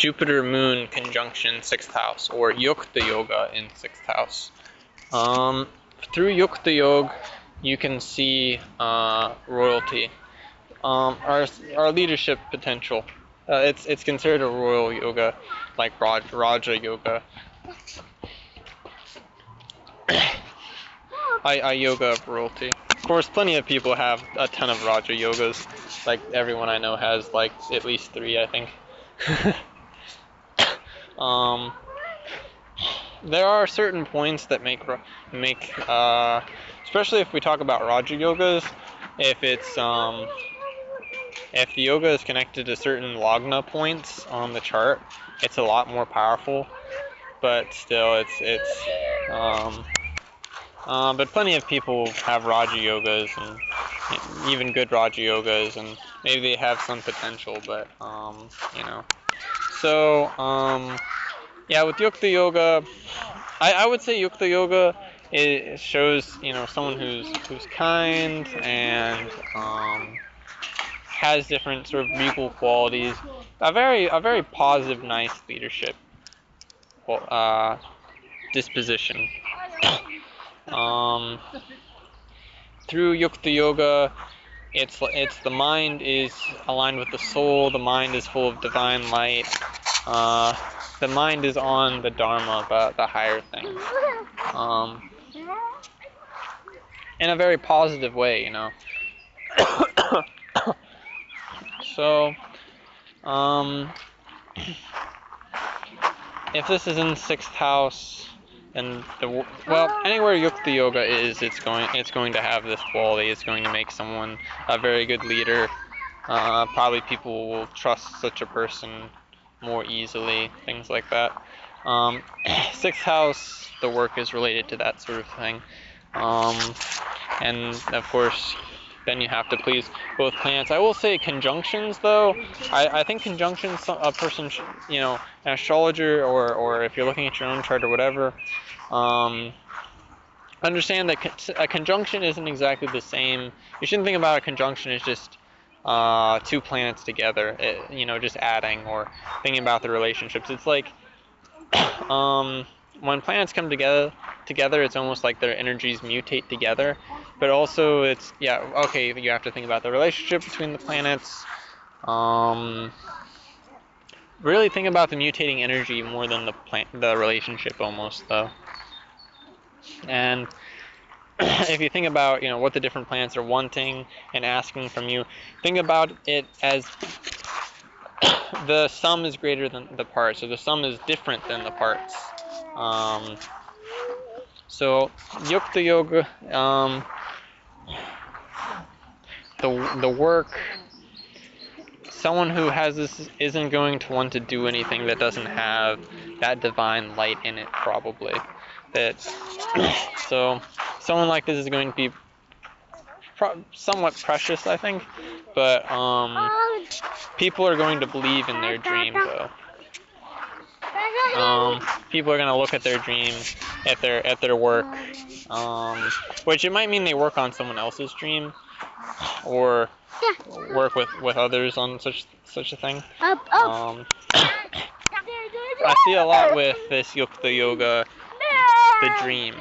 Jupiter Moon conjunction 6th house, or Yukta Yoga in 6th house. Through Yukta Yoga, you can see royalty, our leadership potential. It's considered a royal yoga, like Raja Yoga. I yoga of royalty. Of course, plenty of people have a ton of Raja Yogas. Like everyone I know has like at least 3, I think. There are certain points that make especially if we talk about Raja Yogas, if the yoga is connected to certain lagna points on the chart, it's a lot more powerful. But still, but plenty of people have Raja Yogas, and even good Raja Yogas, and maybe they have some potential, but So yeah, with Yukta Yoga, I would say Yukta Yoga it shows someone who's kind and has different sort of regal qualities, a very positive, nice leadership disposition. Through Yukta Yoga, it's the mind is aligned with the soul. The mind is full of divine light. The mind is on the Dharma, the higher thing, in a very positive way, So, if this is in 6th house, and anywhere Yukta Yoga is, it's going to have this quality. It's going to make someone a very good leader. Probably people will trust such a person more easily, things like that. 6th house, the work is related to that sort of thing. And of course, then you have to please both planets. I will say conjunctions, though. I think conjunctions, a person, an astrologer, or if you're looking at your own chart or whatever, understand that a conjunction isn't exactly the same. You shouldn't think about a conjunction as just 2 planets together, just adding, or thinking about the relationships. It's like when planets come together, it's almost like their energies mutate together. But also, you have to think about the relationship between the planets. Really think about the mutating energy more than the relationship, almost, though. And if you think about what the different planets are wanting and asking from you, think about it as the sum is greater than the parts, so the sum is different than the parts. So Yukta Yoga, the work, someone who has this isn't going to want to do anything that doesn't have that divine light in it, probably. So someone like this is going to be somewhat precious, I think, but people are going to believe in their dream, though. People are going to look at their dream, at their work, which it might mean they work on someone else's dream, or work with others on such a thing. I see a lot with this Yukta Yoga, the dream,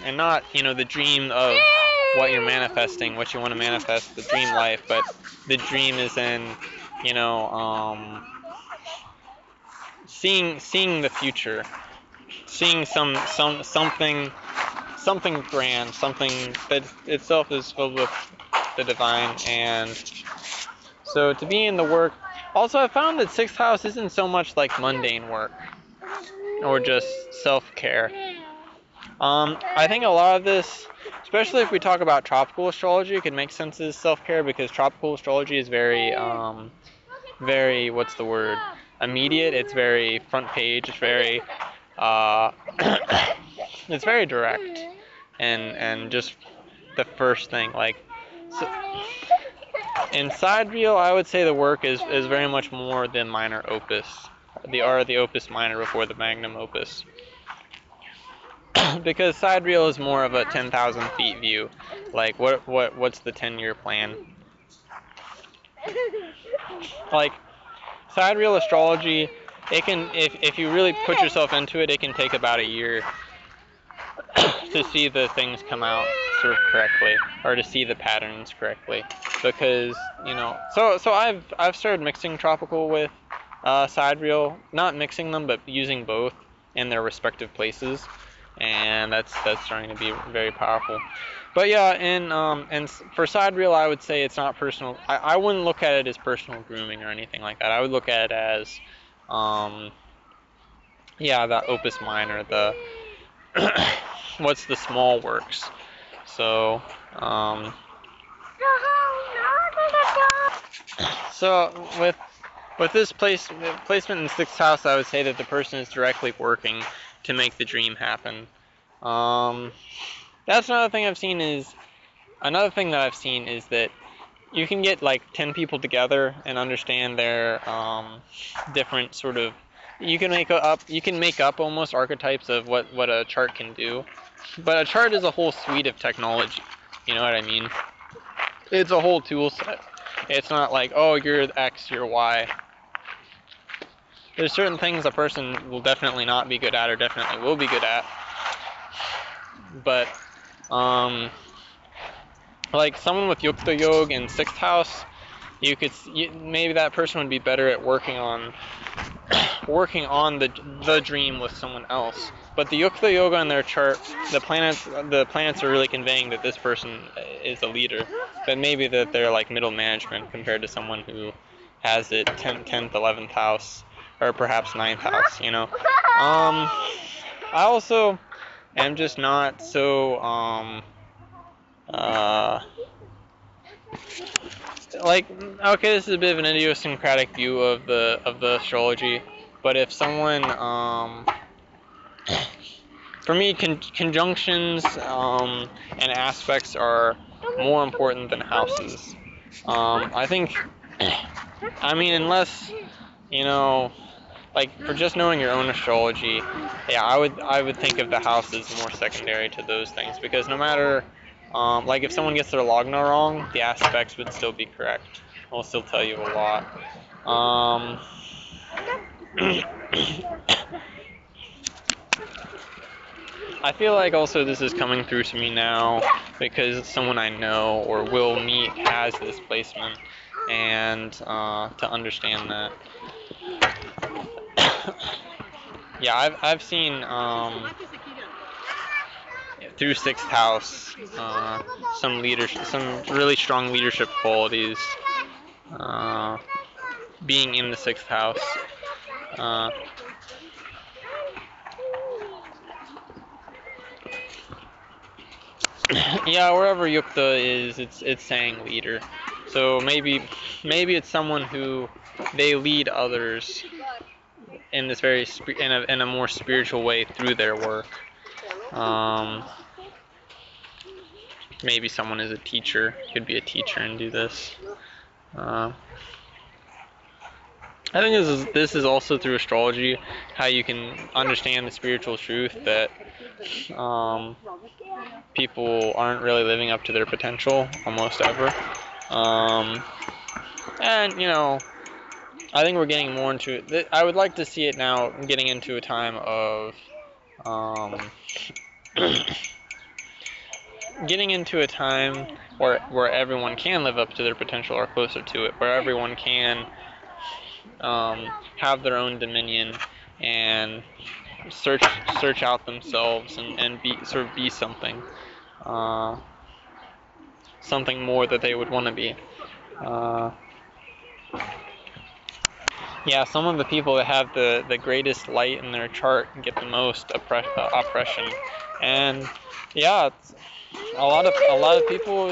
and not the dream of what you're manifesting, what you want to manifest, the dream life, but the dream is in seeing the future, seeing something grand, something that itself is filled with the divine. And so to be in the work. Also, I found that 6th house isn't so much like mundane work or just self-care. I think a lot of this, especially if we talk about tropical astrology, could make sense as self-care, because tropical astrology is very what's the word? Immediate. It's very front page. It's very it's very direct, and just the first thing, like. In sidereal, I would say the work is very much more the minor opus, the opus minor before the magnum opus, because sidereal is more of a 10,000 feet view, like what's the 10-year plan. Like sidereal astrology it can, if you really put yourself into it, it can take about a year to see the things come out sort of correctly, or to see the patterns correctly, because so I've started mixing tropical with sidereal, not mixing them, but using both in their respective places, and that's starting to be very powerful. But yeah, and for sidereal, I would say it's not personal. I wouldn't look at it as personal grooming or anything like that. I would look at it as the opus minor, the what's the small works. So, so with this placement in sixth house, I would say that the person is directly working to make the dream happen. That's another thing I've seen is that you can get like 10 people together and understand their different sort of. You can make up almost archetypes of what a chart can do, but a chart is a whole suite of technology. You know what I mean? It's a whole tool set. It's not like, oh, you're X, you're Y. There's certain things a person will definitely not be good at, or definitely will be good at. But like someone with Yukta Yoga in sixth house, maybe that person would be better at working on the dream with someone else. But the Yukta Yoga in their chart, the planets are really conveying that this person is a leader. But maybe that they're like middle management compared to someone who has it 10th, 11th house, or perhaps 9th house, I also am just not so like, okay, this is a bit of an idiosyncratic view of the astrology, but if someone for me, conjunctions and aspects are more important than houses. I think, unless like for just knowing your own astrology, yeah, I would think of the houses more secondary to those things, because no matter like if someone gets their logna wrong, the aspects would still be correct. It'll still tell you a lot. I feel like also this is coming through to me now because someone I know or will meet has this placement, and to understand that. Yeah, I've seen through sixth house some really strong leadership qualities being in the sixth house. Yeah, wherever Yukta is, it's saying leader. So maybe it's someone who they lead others in this in a more spiritual way through their work. Maybe someone is a teacher, could be a teacher and do this. I think this is also through astrology how you can understand the spiritual truth that people aren't really living up to their potential almost ever. And I think we're getting more into it. I would like to see it now getting into a time of getting into a time where everyone can live up to their potential or closer to it, where everyone can have their own dominion and search out themselves and be something something more that they would want to be. Yeah, some of the people that have the greatest light in their chart get the most oppression, and yeah, a lot of people,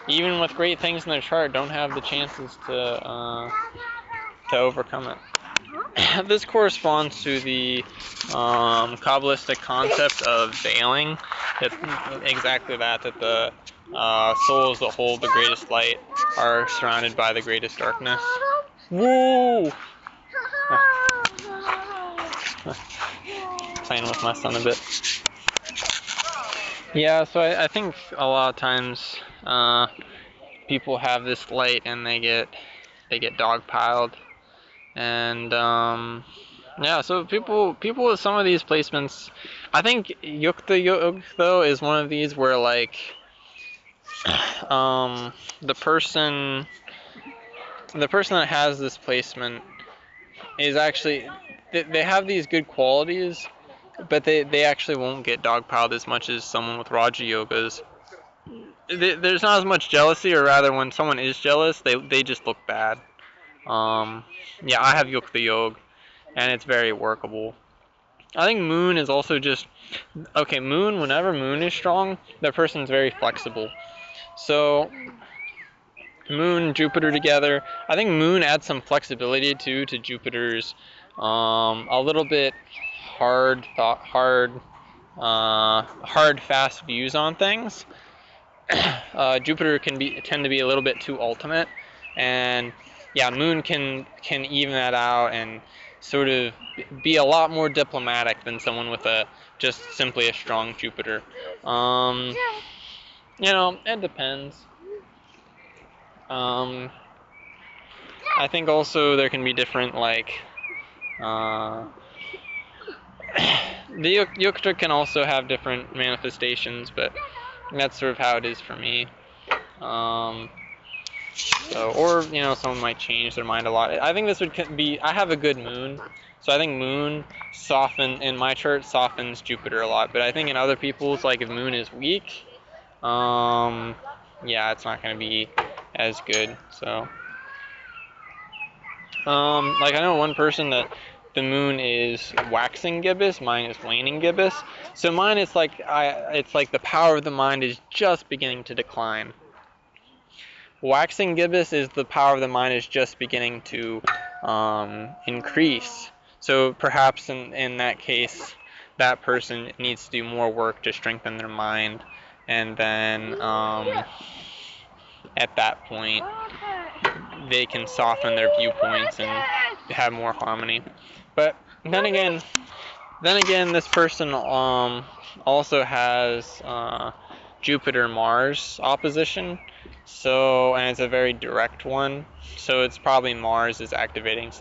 even with great things in their chart, don't have the chances to overcome it. This corresponds to the Kabbalistic concept of veiling. It's exactly that the souls that hold the greatest light are surrounded by the greatest darkness. Woo! Playing with my son a bit. Yeah, so I think a lot of times people have this light and they get dogpiled, And yeah, so people with some of these placements, I think Yukta Yoga though is one of these where like the person that has this placement is actually they have these good qualities, but they actually won't get dogpiled as much as someone with Raja Yogas. There's not as much jealousy, or rather, when someone is jealous, they just look bad. Yeah, I have Yukta Yoga, and it's very workable. I think Moon is also just okay. Moon, whenever Moon is strong, that person's very flexible. So Moon and Jupiter together, I think Moon adds some flexibility too to Jupiter's a little bit hard, fast views on things. Jupiter can tend to be a little bit too ultimate, and yeah, Moon can even that out and sort of be a lot more diplomatic than someone with just simply a strong Jupiter. It depends. I think also there can be different like the Yukta can also have different manifestations, but that's sort of how it is for me. Or someone might change their mind a lot. I think this would be. I have a good Moon, so I think Moon in my chart softens Jupiter a lot. But I think in other people's, like if Moon is weak, yeah, it's not going to be as good. So, like I know one person that the Moon is waxing gibbous, mine is waning gibbous. So mine is like it's like the power of the mind is just beginning to decline. Waxing gibbous is the power of the mind is just beginning to increase. So perhaps in that case, that person needs to do more work to strengthen their mind, and then at that point, they can soften their viewpoints and have more harmony. But then again, this person also has Jupiter Mars opposition. So, and it's a very direct one. So it's probably Mars is activating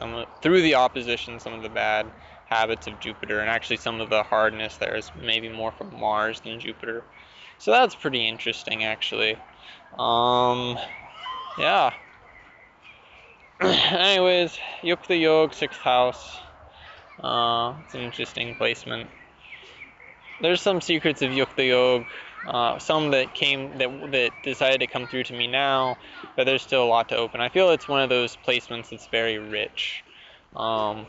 through the opposition, some of the bad habits of Jupiter, and actually some of the hardness there is maybe more from Mars than Jupiter. So that's pretty interesting, actually. Yeah. Anyways, Yukta Yoga, 6th house. It's an interesting placement. There's some secrets of Yukta Yoga. Some that decided to come through to me now, but there's still a lot to open. I feel it's one of those placements that's very rich. Yeah.